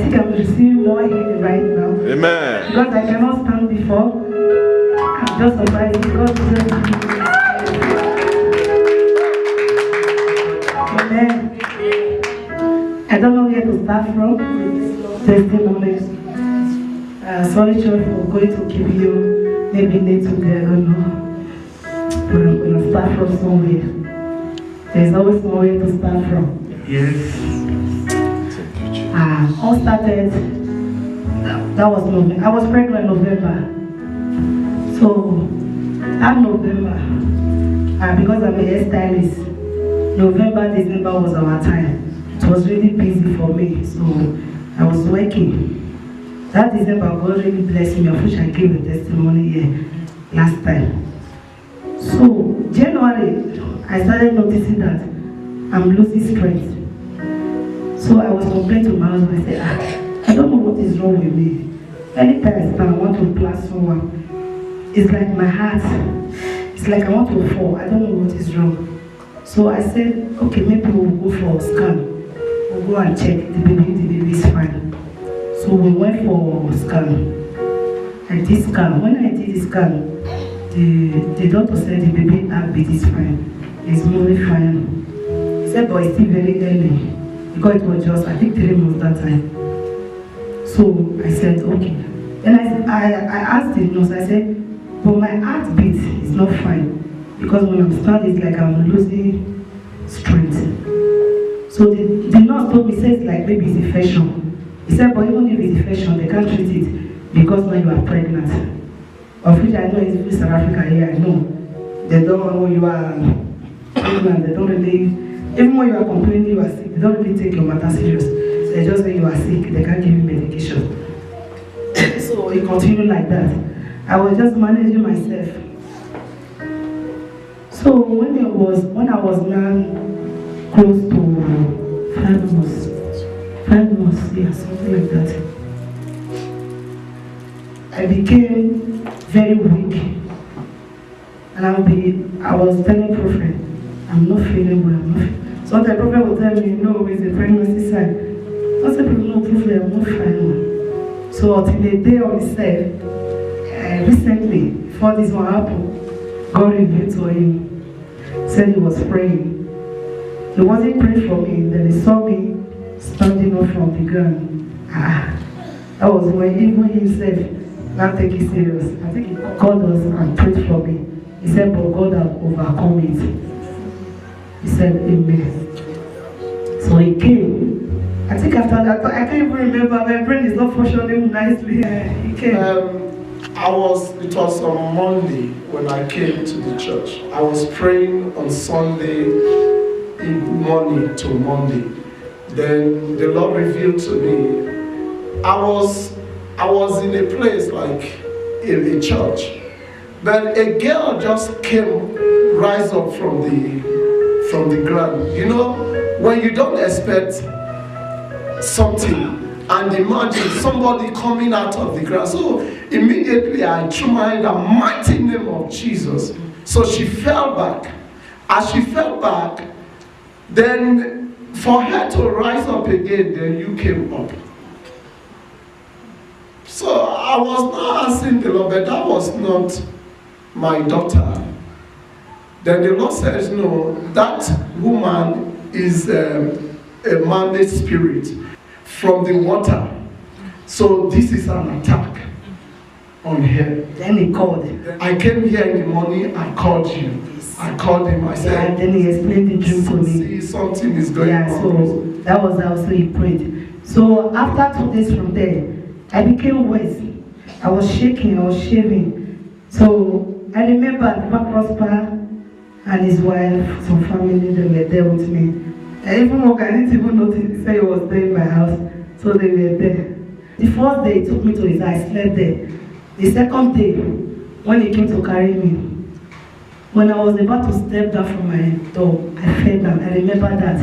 think I'm receiving more healing right now. Amen. Because I cannot stand before. I'm just surprised because Amen. I don't know where to start from with testimonies. Sorry, church, for going to give you maybe late today, I don't know. But I'm going to start from somewhere. There's always somewhere to start from. Yes. All started, that was November. I was pregnant November. So, that November, because I'm a hairstylist, November, December was our time. It was really busy for me, so I was working. That December, God really blessed me, of which I gave a testimony here last time. So, January, I started noticing that I'm losing strength. So I was complaining to my husband. I said, I don't know what is wrong with me. Anytime I stand, I want to blast someone. It's like my heart. It's like I want to fall. I don't know what is wrong. So I said, okay, maybe we'll go for a scan. We'll go and check the baby is fine. So we went for a scan. I did scan. When I did the scan, the doctor said the baby heartbeat is fine. It's moving fine. He said, but it's still very early. Because it was just, I think, 3 months that time. So I said, okay. Then I asked the nurse, I said, but my heartbeat is not fine. Because when I'm standing, it's like I'm losing strength. So the nurse told me, says like maybe it's infection. He said, but even if it's infection, they can't treat it because now you are pregnant. Of which I know it's South Africa here, I know. They don't know you are pregnant, they don't really. Even when you are complaining you are sick, they don't really take your matter serious. So they just say you are sick, they can't give you medication. So it continued like that. I was just managing myself. So when I was now close to 5 months, yeah, something like that, I became very weak. And I was telling Prophet, I'm not feeling well, I'm not feeling. So the prophet would tell me, no, it's a pregnancy sign. I said, no, prophet, I'm not fine. So until the day on itself, recently, before this one happened, God revealed to him, said he was praying. He wasn't praying for me, then he saw me standing up from the ground. That was when even himself not take it serious. I think he called us and prayed for me. He said, but God has overcome it. He said, amen. So he came. I think after that, I can't even remember. My brain is not functioning nicely. He came. It was on Monday when I came to the church. I was praying on Sunday morning to Monday. Then the Lord revealed to me, I was in a place like in a church. Then a girl just came, rise up from the ground. You know, when you don't expect something and imagine somebody coming out of the ground. So immediately I threw my hand in the mighty name of Jesus. So she fell back. As she fell back, then for her to rise up again, then you came up. So I was not asking the Lord, but that was not my daughter. Then the Lord says, no, that woman is a man-made spirit from the water. So this is an attack on her. Then he called. I came here in the morning, I called you. I called him, I said, and then he explained the dream to me. See, something is going on. So that was also he prayed. So after 2 days from there, I became worse. I was shaking, I was shaving. So I remember Papa Prosper and his wife, some family, they were there with me. I even woke, I didn't even notice, he said he was there in my house. So they were there. The first day he took me to his house, I slept there. The second day, when he came to carry me, when I was about to step down from my door, I fell down. I remember that.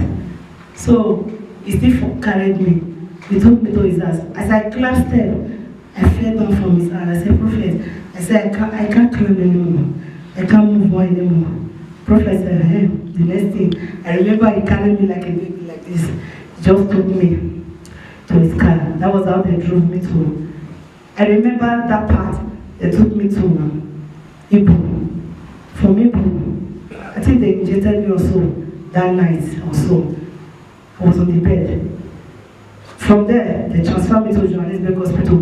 So he still carried me. He took me to his house. As I climbed step, I fell down from his house. I said, Prophet, I said, I can't climb anymore. I can't move on anymore. Prophet said, hey, the next thing, I remember he carried me like a baby like this. He just took me to his car. That was how they drove me to. I remember that part. They took me to Ibu. From Ibu, I think they injected me also that night or so. I was on the bed. From there, they transferred me to Johannesburg Hospital.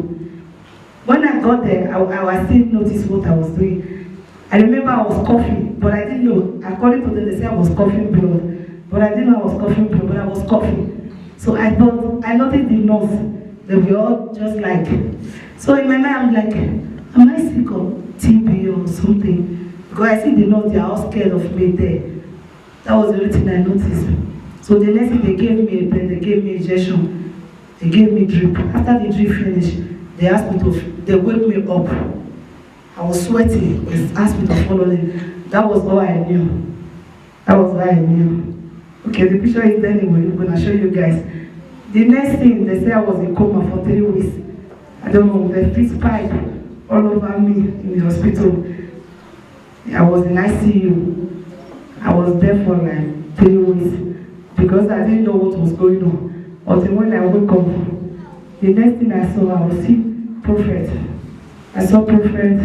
When I got there, I still noticed what I was doing. I remember I was coughing, but I didn't know. According to them, they said I was coughing blood. But I didn't know I was coughing blood, but I was coughing. So I thought, I noticed the nurse. They were all just like, so in my mind, I'm like, am I sick of TB or something? Because I see the nurse, they are all scared of me there. That was the only thing I noticed. So the next thing, they gave me a pen, they gave me injection, they gave me drip. After the drip finished, they asked me to, they woke me up. I was sweating, they asked me to follow them. That was all I knew. That was all I knew. Okay, the picture is there anyway, I'm gonna show you guys. The next thing, they said I was in coma for 3 weeks. I don't know, they fixed pipe all over me in the hospital. I was in ICU. I was there for like 3 weeks because I didn't know what was going on. Until when I woke up, the next thing I saw, I was seeing Prophet. I saw Prophet.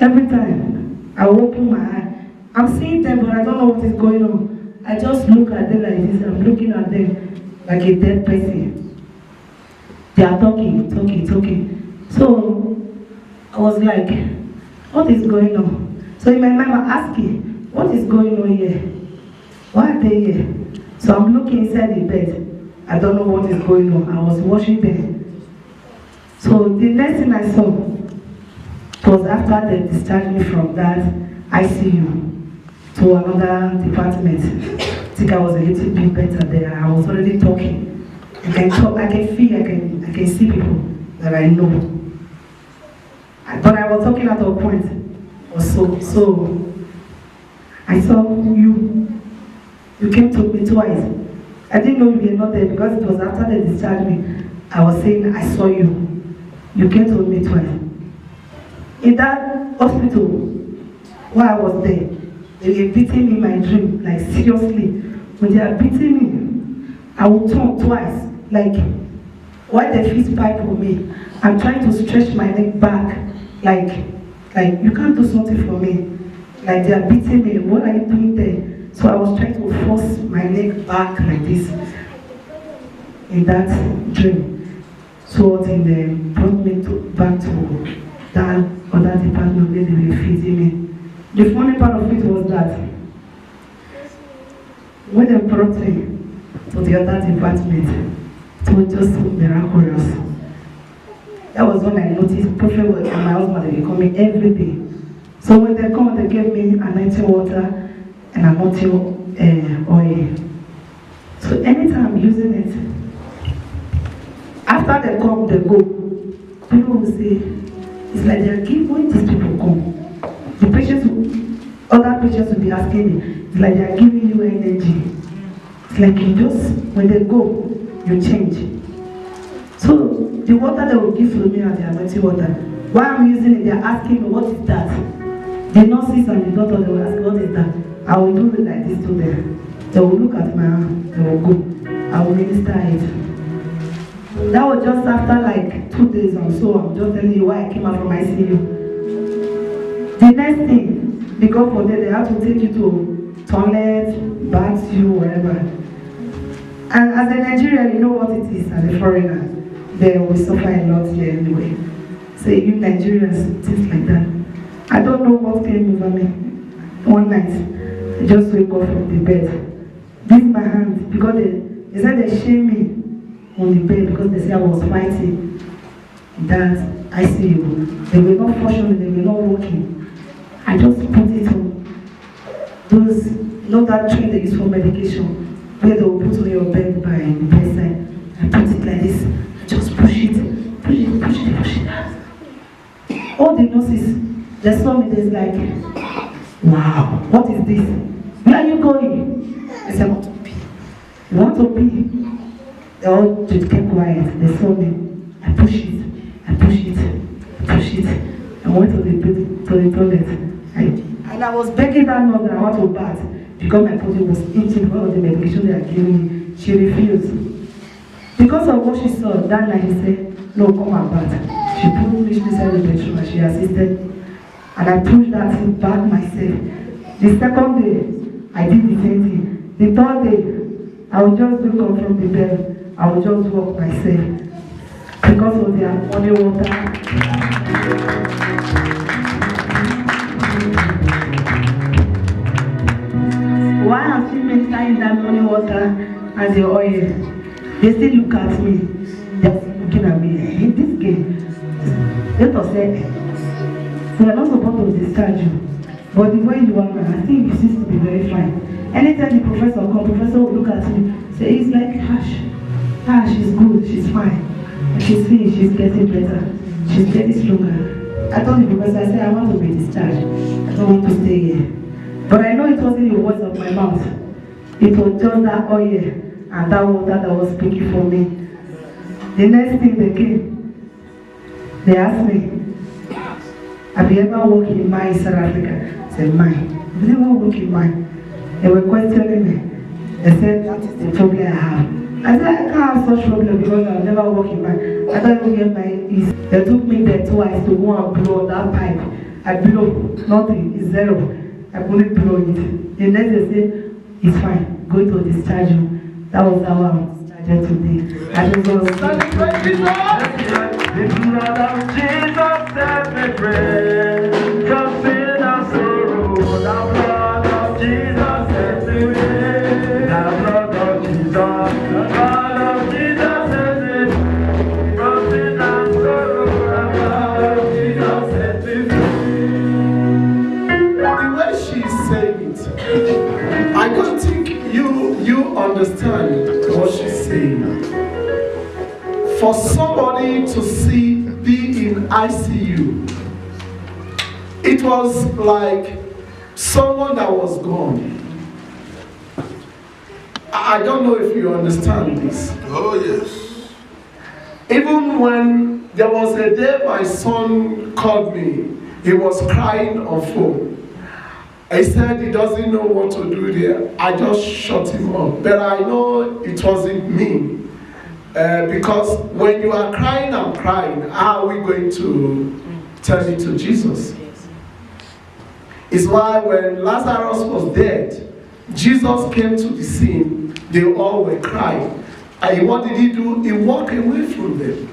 Every time I open my eye, I'm seeing them, but I don't know what is going on. I just look at them like this. I'm looking at them like a dead person. They are talking. So I was like, what is going on? So in my mind, I'm asking, what is going on here? Why are they here? So I'm looking inside the bed. I don't know what is going on. I was watching them. So the next thing I saw was after they discharged me from that ICU to another department. I think I was a little bit better there. I was already talking. I can talk, I can feel, I can see people that I know. But I was talking at a point or so I saw you. You came to me twice. I didn't know you were not there because it was after they discharged me. I was saying, I saw you. You came to me twice. In that hospital, while I was there, they were beating me in my dream, like seriously. When they are beating me, I will turn twice, like why they fix pipe for me. I'm trying to stretch my neck back, like you can't do something for me. Like they are beating me, what are you doing there? So I was trying to force my neck back like this in that dream. So then they brought me back to that other department where they were feeding me. The funny part of it was that when they brought me to the other department, it was just miraculous. That was when I noticed Prophet and my husband were coming every day. So when they come, they gave me anointing water and anointing oil. So anytime I'm using it, after they come, they go. People will say, it's like they're giving, when these people come, the patients, other patients will be asking me, it's like they're giving you energy. It's like you just, when they go, you change. So the water they will give to me and the anointing water, while I'm using it, they're asking me, what is that? The nurses and the doctor, they will ask, what is that? I will do it like this to them. They will look at my arm, they will go. I will minister it. That was just after like 2 days or so. I'm just telling you why I came out from ICU. The next thing, because for them, they have to take you to toilet, bath you, whatever. And as a Nigerian, you know what it is as a foreigner. They will suffer a lot here anyway. So you Nigerians, things like that. I don't know what came over me. One night, I just wake up from the bed. This is my hand, because they said they shamed me on the bed because they said I was fighting that ICU. They were not functioning, they were not working. I just put it on those, not that train they use for medication, where they will put on your bed by the bedside. I put it like this, I just push it, push it, push it, push it. All the nurses, they saw me, they're like, wow, what is this? Where are you going? I said, I want to pee. You want to pee? They all just kept quiet. They saw me. I push it. I push it. I push it. I went to the toilet. And I was begging that nurse that I want to bath because my body was itching for all the medication they are giving me. She refused. Because of what she saw, that night he said, no, come back. She pulled me inside the bedroom and she assisted me. And I pushed that thing back myself. The second day, I did the same thing. The third day, I would just wake up from the bed. I would just walk myself. Because of the money water. Why I'm still ministering that money water and the oil? They still look at me. They're looking at me. Hey, this game. Let us say, we are not supposed to discharge you. But the way you are, I think it seems to be very fine. Anytime the professor comes, professor will look at me, say, it's like, Ash, she's good, she's fine. She's finished, she's getting better. She's getting stronger. I told the professor, I said, I want to be discharged. I don't want to stay here. But I know it wasn't the words of my mouth. It was just that oil and that water that was speaking for me. The next thing they came, they asked me, have you ever worked in mine in South Africa? I said, mine. Have you never worked in mine? They were questioning me. They said, that is the problem I have. I said, I can't have such problem because I've never worked in mine. I don't even get my. They took me there twice to go and blow that pipe. I blew nothing, it's zero. I couldn't blow it. The next day said, it's fine, go to discharge you. That was how I was discharged today. I just want to celebrate Jesus. The blood of Jesus set me free from sin and sorrow. The blood of Jesus set me free. The blood of Jesus. The blood of Jesus set me free from sin and sorrow. The blood of Jesus set me free. The way she's saying it, I don't think you understand what she's saying. For somebody to be in ICU, it was like someone that was gone. I don't know if you understand this. Oh, yes. Even when there was a day my son called me, he was crying on phone. He said he doesn't know what to do there. I just shut him up. But I know it wasn't me. Because when you are crying, I'm crying. How are we going to tell it to Jesus? It's why when Lazarus was dead, Jesus came to the scene. They all were crying. And what did he do? He walked away from them.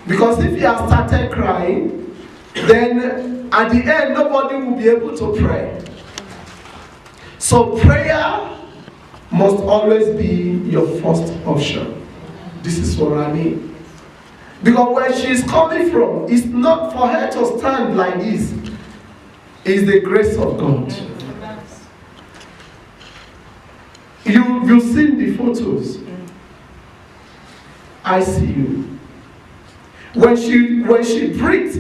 Because if he had started crying, then at the end, nobody will be able to pray. So prayer must always be your first option. This is what I mean. Because where she's coming from, it's not for her to stand like this. It's the grace of God. You've seen the photos. I see you. When she breathes,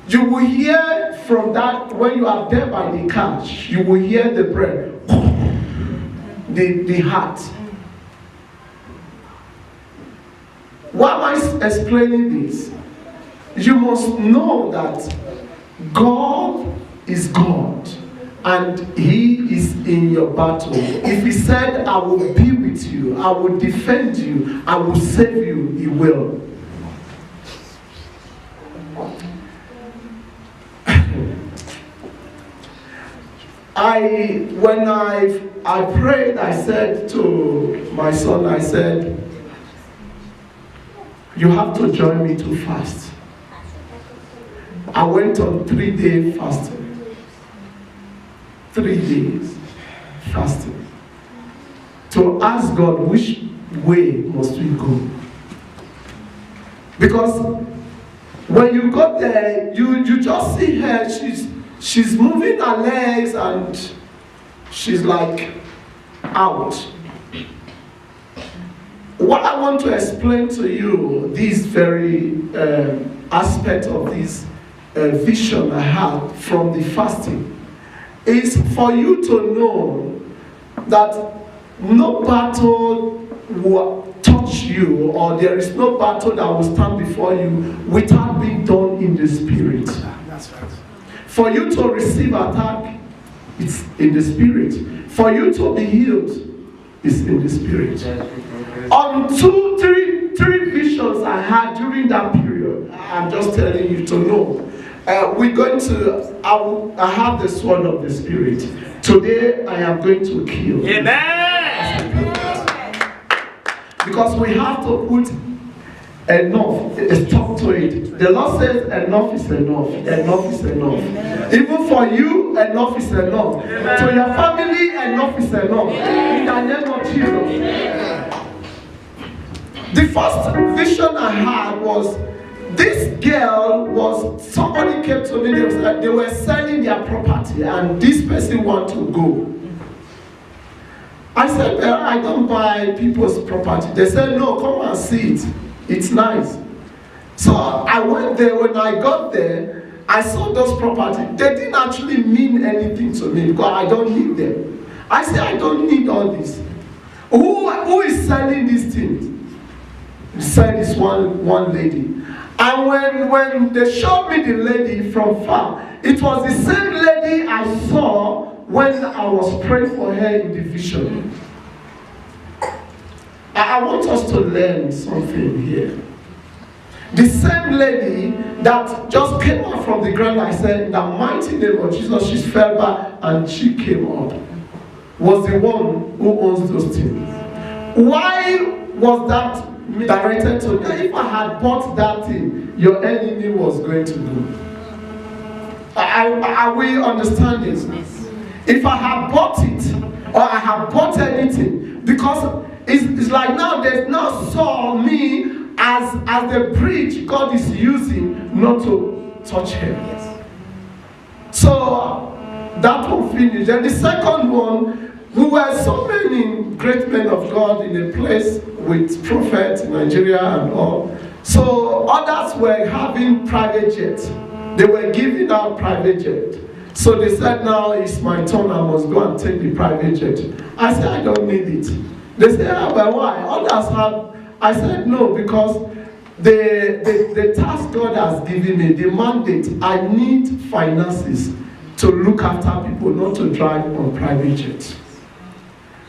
you will hear from that, when you are there by the couch, you will hear the breath, the heart. Why am I explaining this? You must know that God is God and He is in your battle. If He said, I will be with you, I will defend you, I will save you, He will. When I prayed, I said to my son, I said, you have to join me to fast. I went on 3-day fasting. 3 days fasting. To ask God, which way must we go? Because when you got there, you just see her, she's moving her legs and she's like out. What I want to explain to you, this very aspect of this vision I had from the fasting, is for you to know that no battle will touch you, or there is no battle that will stand before you without being done in the spirit. That's right. For you to receive attack, it's in the spirit. For you to be healed, it's in the spirit. On 2, 3 visions I had during that period, I'm just telling you to know. We're going to, I have the sword of the Spirit. Today I am going to kill. Amen. Because we have to put enough, a stop to it. The Lord says enough is enough. Enough is enough. Even for you, enough is enough. To your family, enough is enough. In the name of Jesus. The first vision I had was this girl somebody came to me, they were selling their property and this person wanted to go. I said, well, I don't buy people's property. They said, no, come and see it. It's nice. So I went there. When I got there, I saw those properties. They didn't actually mean anything to me because I don't need them. I said, I don't need all this. Who is selling these things? Said this one lady. And when they showed me the lady from far, it was the same lady I saw when I was praying for her in the vision. I want us to learn something here. The same lady that just came out from the ground, I said, in the mighty name of Jesus, she fell back and she came up, was the one who owns those things. Why was that directed to me? If I had bought that thing, your enemy was going to do. Are we understanding? If I had bought it, or I have bought anything, because it's like now there's now saw me as the bridge God is using not to touch him. Yes. So that one finished. And the second one, we were so many great men of God in a place with prophets in Nigeria and all. So others were having private jets. They were giving out private jet. So they said, now it's my turn, I must go and take the private jet. I said, I don't need it. They said, but why? Others have. I said, no, because the task God has given me, the mandate, I need finances to look after people, not to drive on private jets.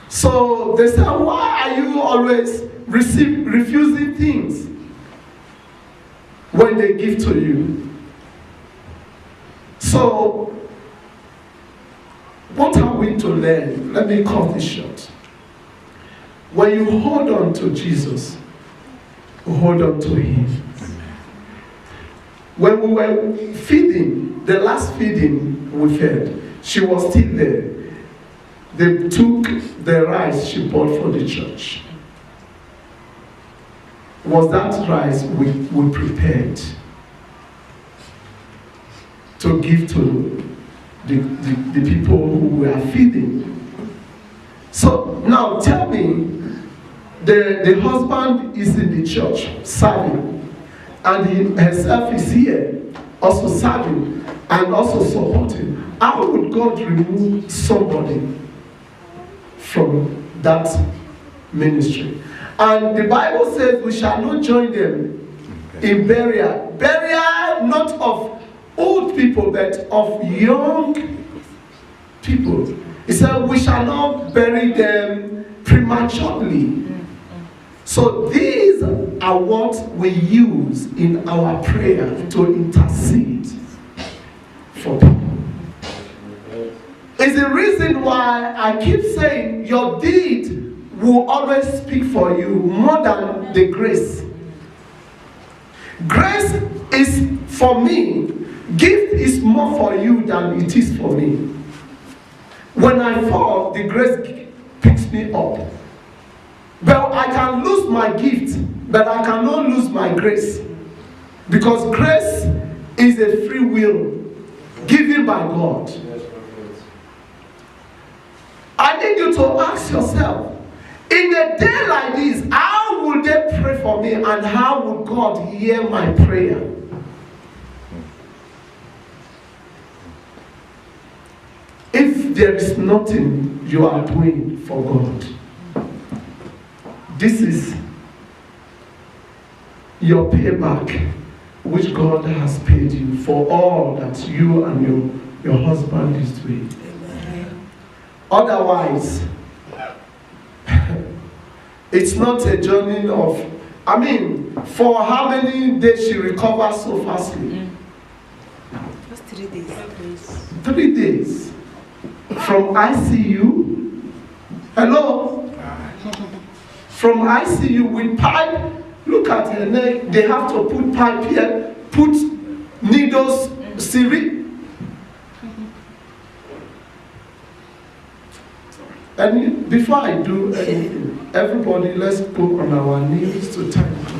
So they said, why are you always refusing things when they give to you? So, what are we to learn? Let me cut this short. When you hold on to Jesus, hold on to him. When we were feeding, the last feeding we fed, she was still there. They took the rice she bought for the church. Was that rice we prepared to give to the people who we are feeding? So now tell me, the husband is in the church serving, and he himself is here also serving and also supporting. How would God remove somebody from that ministry? And the Bible says we shall not join them in burial. Burial not of old people, but of young people. He said we shall not bury them prematurely. So these are what we use in our prayer to intercede for people. It's the reason why I keep saying your deed will always speak for you more than the grace. Grace is for me. Gift is more for you than it is for me. When I fall, the grace picks me up. But I can lose my gift, but I cannot lose my grace. Because grace is a free will given by God. I need you to ask yourself, in a day like this, how would they pray for me and how would God hear my prayer? If there is nothing you are doing for God, this is your payback, which God has paid you for all that you and your husband is doing. Amen. Otherwise, it's not a journey of, For how many days she recovered so fastly? Just 3 days. 3 days. From ICU. Hello? From ICU with pipe. Look at her neck. They have to put pipe here. Put needles. Siri. And before I do anything, everybody, let's go on our knees to thank God.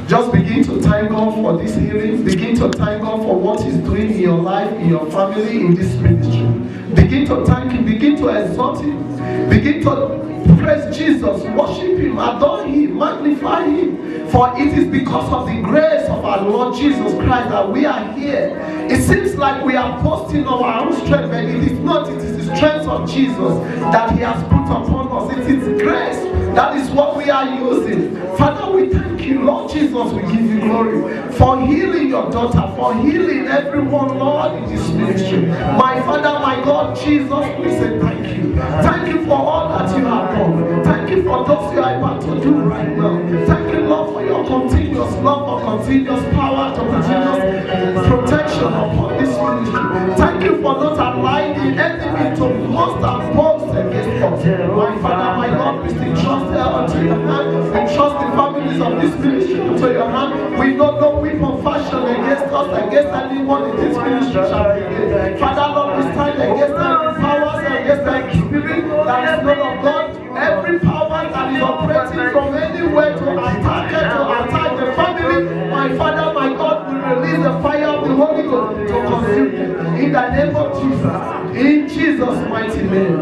Just begin to thank God for this healing. Begin to thank God for what He's doing in your life, in your family, in this ministry. Begin to thank Him. Begin to exalt Him. Begin to praise Jesus. Worship Him. Adore Him. Magnify Him. For it is because of the grace of our Lord Jesus Christ that we are here. It seems like we are boasting of our own strength, but it is not. It is the strength of Jesus that He has put upon us. It is grace. That is what we are using. Father, we thank you, Lord Jesus. We give you glory for healing your daughter, for healing everyone, Lord, in this ministry. My Father, my God, Jesus, we say thank you. Thank you for all that you have done. Thank you for those you are about to do right now. Thank you, Lord, for your continuous love, for continuous power, for continuous protection upon this ministry. Thank you for not allowing the enemy to muster boast against us. My Father, my God, we still trust her unto your hand. We trust the families of this ministry unto your hand. We know no weapon fashioned against us, against anyone in this ministry shall prevail. Father, Lord, we stand against any powers, against any spirit that is not of God. Every power that is operating from anywhere to attack the family, my Father, my God, will release the fire of the Holy Ghost to consume them. In the name of Jesus. In Jesus' mighty name.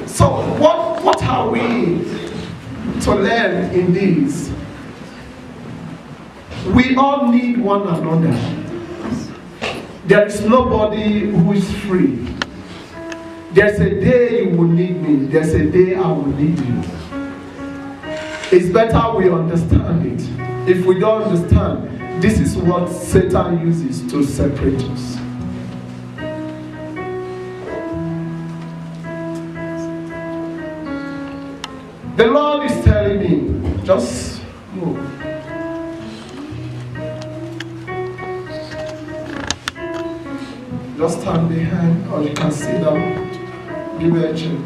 So what are we to learn in this? We all need one another. There is nobody who is free. There's a day you will need me. There's a day I will need you. It's better we understand it. If we don't understand, this is what Satan uses to separate us. The Lord is telling me, just move. Just stand behind, or you can sit down. Give her a chair.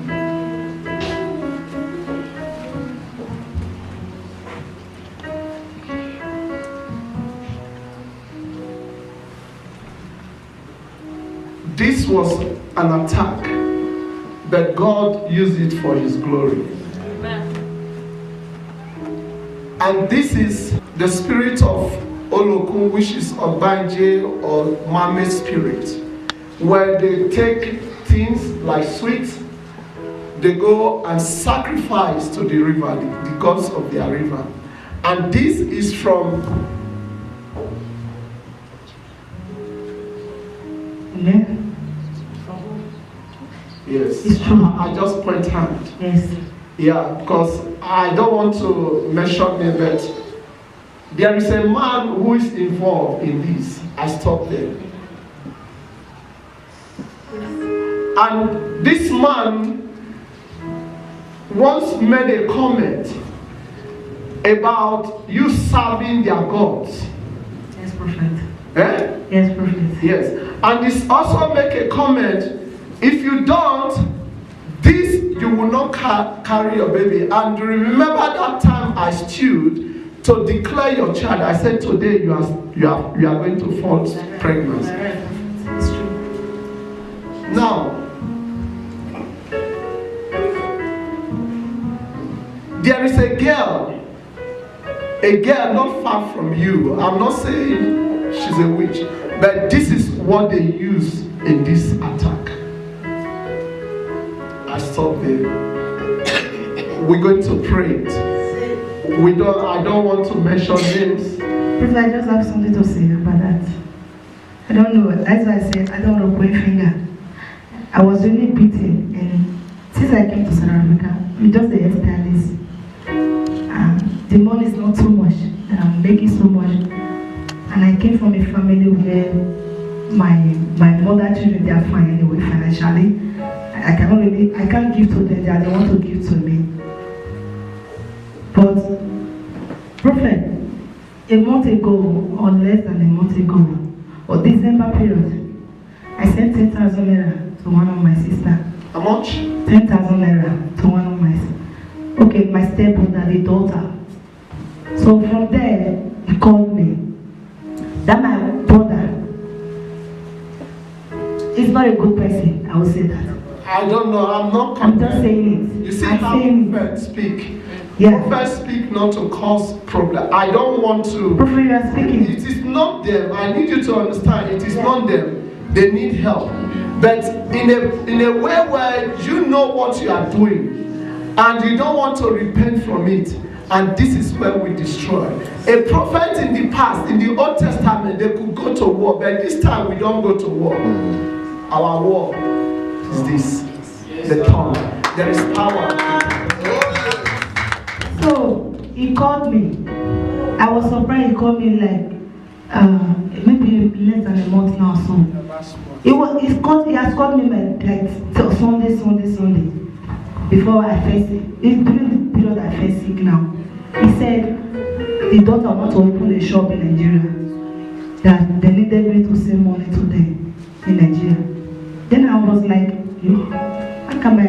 This was an attack, but God used it for His glory. And this is the spirit of Olokun, which is Obanje or Mame spirit, where they take things like sweets, they go and sacrifice to the river, the gods of their river. And this is from yes. It's true. I just point hand. Yes. Yeah, because I don't want to mention it, but there is a man who is involved in this. I stopped there. And this man once made a comment about you serving their gods. Yes, prophet. Eh? Yes, prophet. Yes. And this also make a comment, if you don't, this you will not carry your baby. And remember that time I stood to declare your child. I said today you are going to fall pregnant. It's true. Now, there is a girl not far from you. I'm not saying she's a witch, but this is what they use in this attack. I stop there. We're going to pray it. I don't want to mention names. If I just have something to say about that. I don't know. That's why I said I don't want to point finger. I was really beaten, and since I came to South Africa, we just the hairstylist. The money is not too much, and I'm making so much. And I came from a family where my mother children, they are fine anyway financially. I can't give to them, they want to give to me. But Prophet, a month ago or less than a month ago, or December period, I sent 10,000 naira to one of my sisters. How much? 10,000 naira to one of my stepbrother, the daughter. So from there, he called me. That my brother is not a good person, I will say that. I don't know, I'm just saying it. You see I'm how saying prophets speak. Yeah. Prophets speak not to cause problem. I don't want to. Prophet, you are speaking. It is not them. I need you to understand. It is not them. They need help. But in a way where you know what you are doing and you don't want to repent from it. And this is where we destroy. A prophet in the past, in the Old Testament, they could go to war, but this time we don't go to war. Our war is this, the tongue. There is power. So he called me. I was surprised he called me like maybe less than a month now or so. He has called me like Sunday. Before I first, during the period I first sick now, he said the daughter wanted to open a shop in Nigeria, that they needed me to send money to them in Nigeria. Then I was like, how come my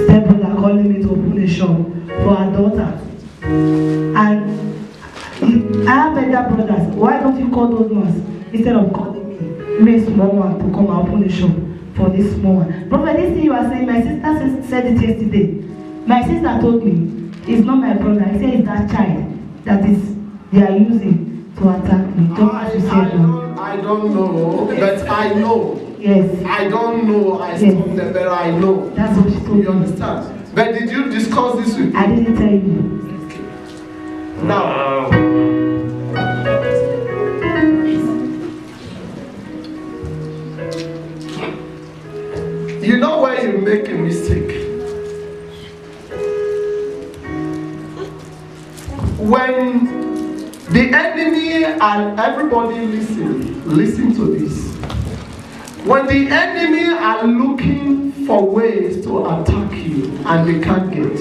stepbrother calling me to open a shop for her daughter? And I have elder brothers, why don't you call those ones instead of calling me a small one to come and open a shop for this small one? Prophet, this thing you are saying, my sister said it yesterday. My sister told me, it's not my brother. He said it's that child that they are using to attack me. I don't know, but I know. Yes. I don't know. I told them, but I know. That's what she told me. You understand? But did you discuss this with me? I didn't tell you. Now, you know where you make a mistake? When the enemy and everybody listen to this. When the enemy are looking for ways to attack you and they can't get,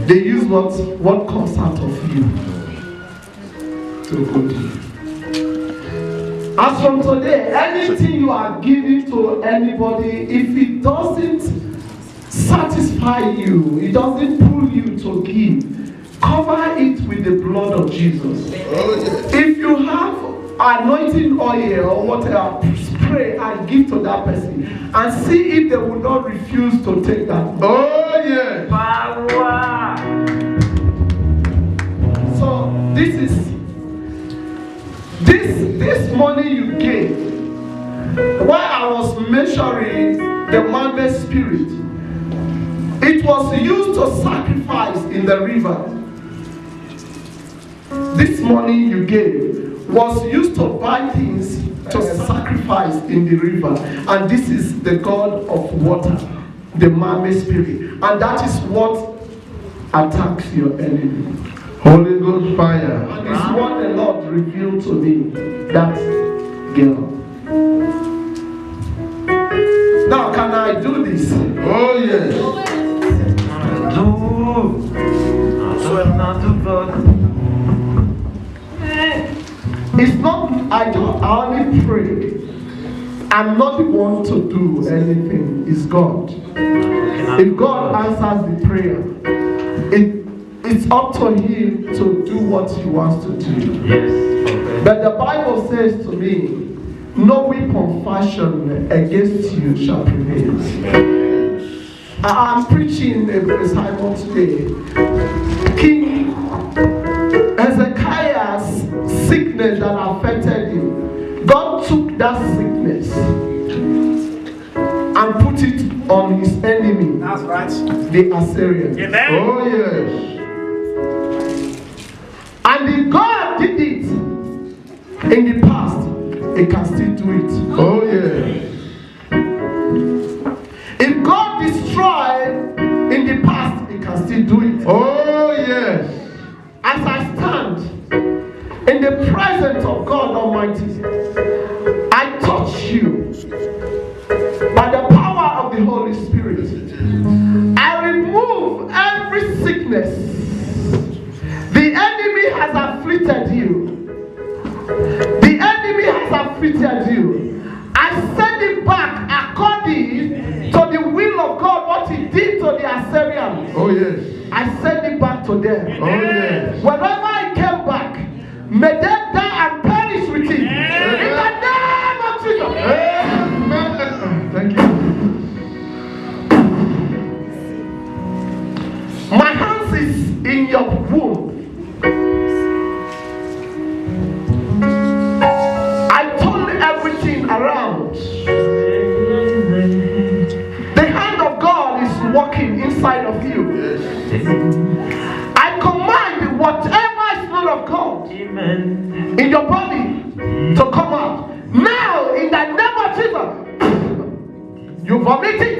they use what comes out of you to go to you. As from today, anything you are giving to anybody, if it doesn't satisfy you, it doesn't pull you to give, cover it with the blood of Jesus. If you have anointing oil or whatever, pray and give to that person and see if they will not refuse to take that. Oh yeah. Power. So this money you gave, while I was measuring the man-made spirit, it was used to sacrifice in the river. This money you gave was used to buy things to sacrifice in the river. And this is the God of water, the man-made spirit. And that is what attacks your enemy. Holy Ghost fire. And it's what the Lord revealed to me. That girl. Now can I do this? Oh yes. It's not, I only pray. I'm not the one to do anything. It's God. If God answers the prayer, it's up to Him to do what He wants to do. Yes. But the Bible says to me, no weapon fashioned against you shall prevail. I'm preaching a sermon today. King Hezekiah's sickness that affected him, God took that sickness and put it on his enemy. That's right. The Assyrians. Amen. Oh yes. And if God did it in the past, He can still do it. Oh yes. If God destroyed in the past, He can still do it. Oh yes. As I stand in the presence of God Almighty, I touch you yes. I send it back to them. Oh yes. Whenever I came back, may they die and perish with it. In the name of Jesus. Amen. Thank you. My hands is in your womb. I turn everything around. The hand of God is working inside of you. I command whatever is not of God in your body to come out. Now, in the name of Jesus, you vomit it.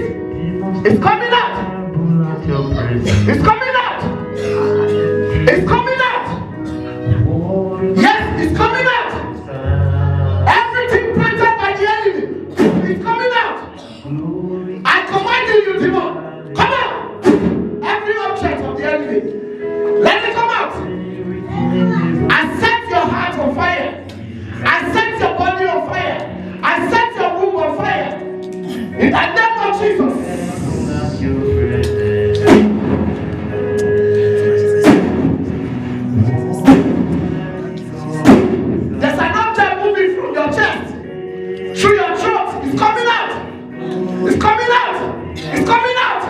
It's coming out. It's coming out. It's coming out. Yes, it's coming out. Everything planted by the enemy is coming out. I command you, demon, come out. Every object of the enemy, let it come out. I set your heart on fire. I set your body on fire. I set your womb on fire. In the name of Jesus. There's an object moving from your chest through your throat. It's coming out. It's coming out. It's coming out.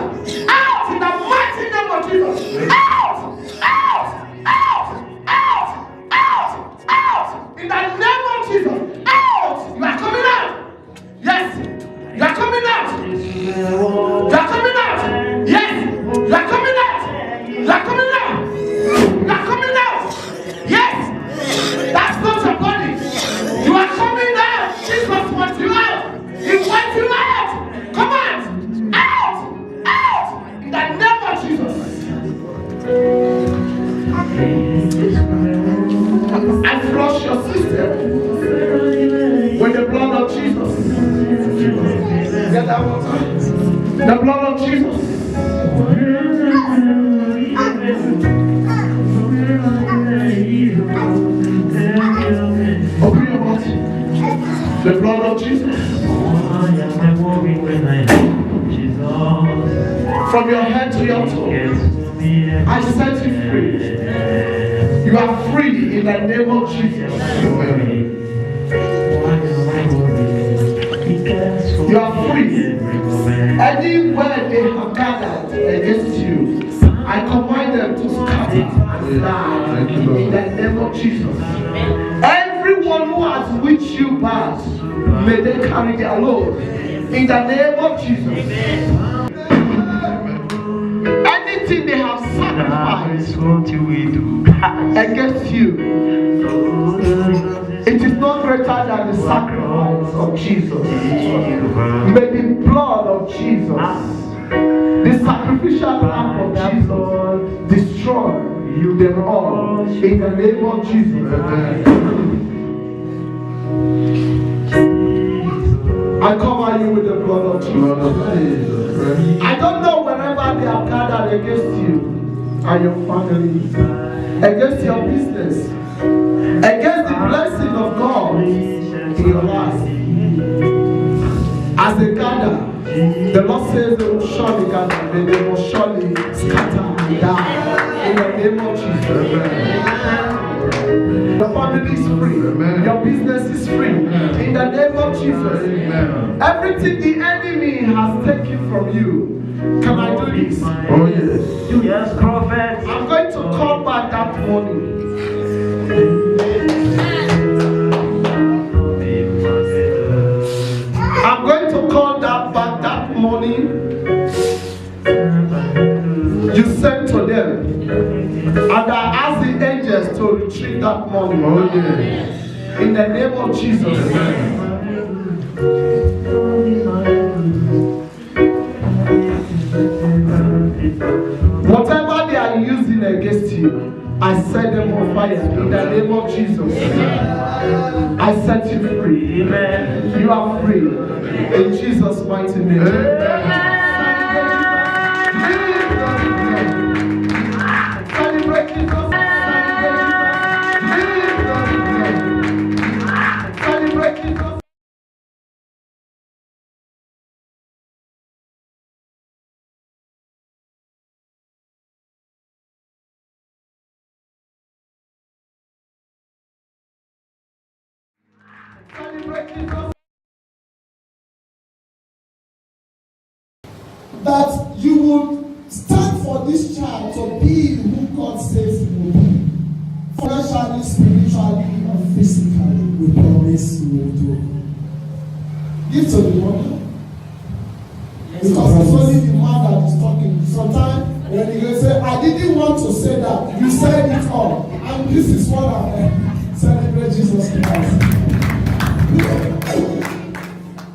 Out in the mighty name of Jesus. Out. Out. Out. Out. Out. Out. In the name of Jesus. Out. You are coming out. Yes. You are coming out. You are coming out. Yes. You are coming out. You are coming out. You are coming out. Yes. That's not your body. You are coming out. Jesus wants you out. He wants you out. Come on. Out. Out. In the name of Jesus. I flush your system with the blood of Jesus. Get that water. The blood of Jesus. Open your mouth. The blood of Jesus. From your head to your toe, I set you free. You are free in the name of Jesus. You are free. Anywhere they have gathered against you, I command them to scatter and die in the name of Jesus. Everyone who has wished you bad, may they carry their load in the name of Jesus. Anything they have sacrificed against you, it is not greater than the sacrifice of Jesus. May the blood of Jesus, the sacrificial lamb of Jesus, destroy them all in the name of Jesus. I cover you with the blood of Jesus. I don't know wherever they have gathered against you and your family, against your business, against the blessing of God in your life. As they gather, the Lord says they will surely gather, and they will surely scatter and die in the name of Jesus. Your family is free. Amen. Your business is free. Amen. In the name of Jesus. Amen. Everything the enemy has taken from you. Can I do this? Oh yes. Yes, prophet. I'm going to call back that money. I'm going to call that back that money you sent to them. And I ask the angels to retrieve that money. Oh yes. In the name of Jesus. Whatever they are using against you, I set them on fire in the name of Jesus. I set you free. Amen. You are free. In Jesus' mighty name. Amen. that you would stand for this child to be who God says he will be. Financially, spiritually, and physically, we promise you will do. Give to the mother. Because it's only the man that is talking. Sometimes when you say, I didn't want to say that, you said it all. And this is what I celebrate Jesus Christ.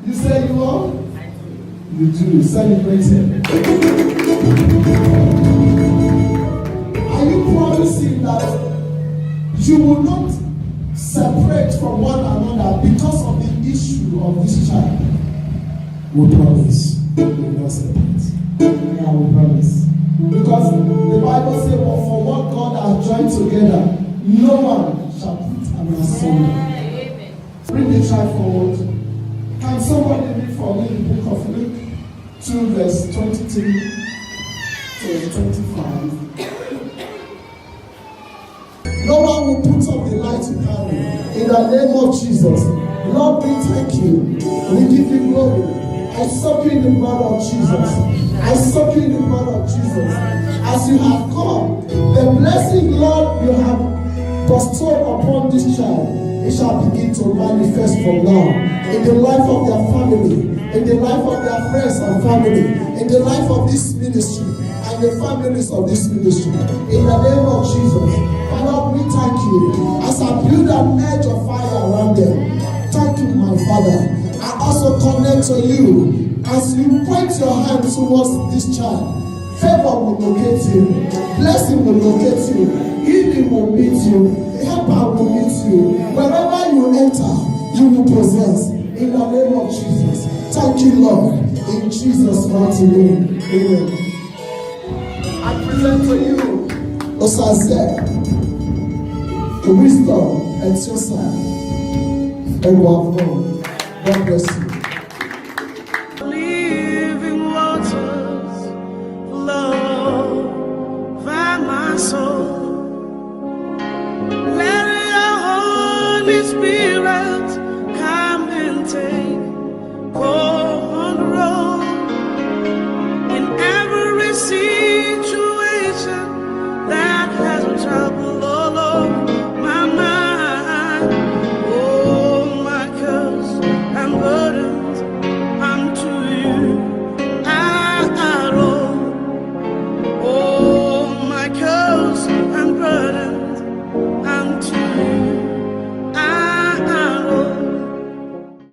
You say you are? You do. Celebrate him. Are you promising that you will not separate from one another because of the issue of this child? We promise. We will not separate. Yeah, we promise. Because the Bible says, well, for what God has joined together, no one shall put an asunder. Bring the child forward. Can somebody read for me the book of Luke 2 verse 23 to 25? No one will put up the light to carry. In the name of Jesus, Lord, we thank you. We give you glory. I soak you in the blood of Jesus. I soak you in the blood of Jesus. As you have come, the blessing, Lord, you have bestowed upon this child, it shall begin to manifest from now in the life of their family, in the life of their friends and family, in the life of this ministry and the families of this ministry. In the name of Jesus, Father, we thank you. As I build an edge of fire around them, thank you, my Father. I also connect to you as you point your hand towards this child. Favor will locate you, blessing will locate you, healing will meet you, helper will meet you. Wherever you enter, you will possess. In the name of Jesus. Thank you, Lord. In Jesus' mighty name. Amen. I present to you Osaze, wisdom and suicide. And God bless you.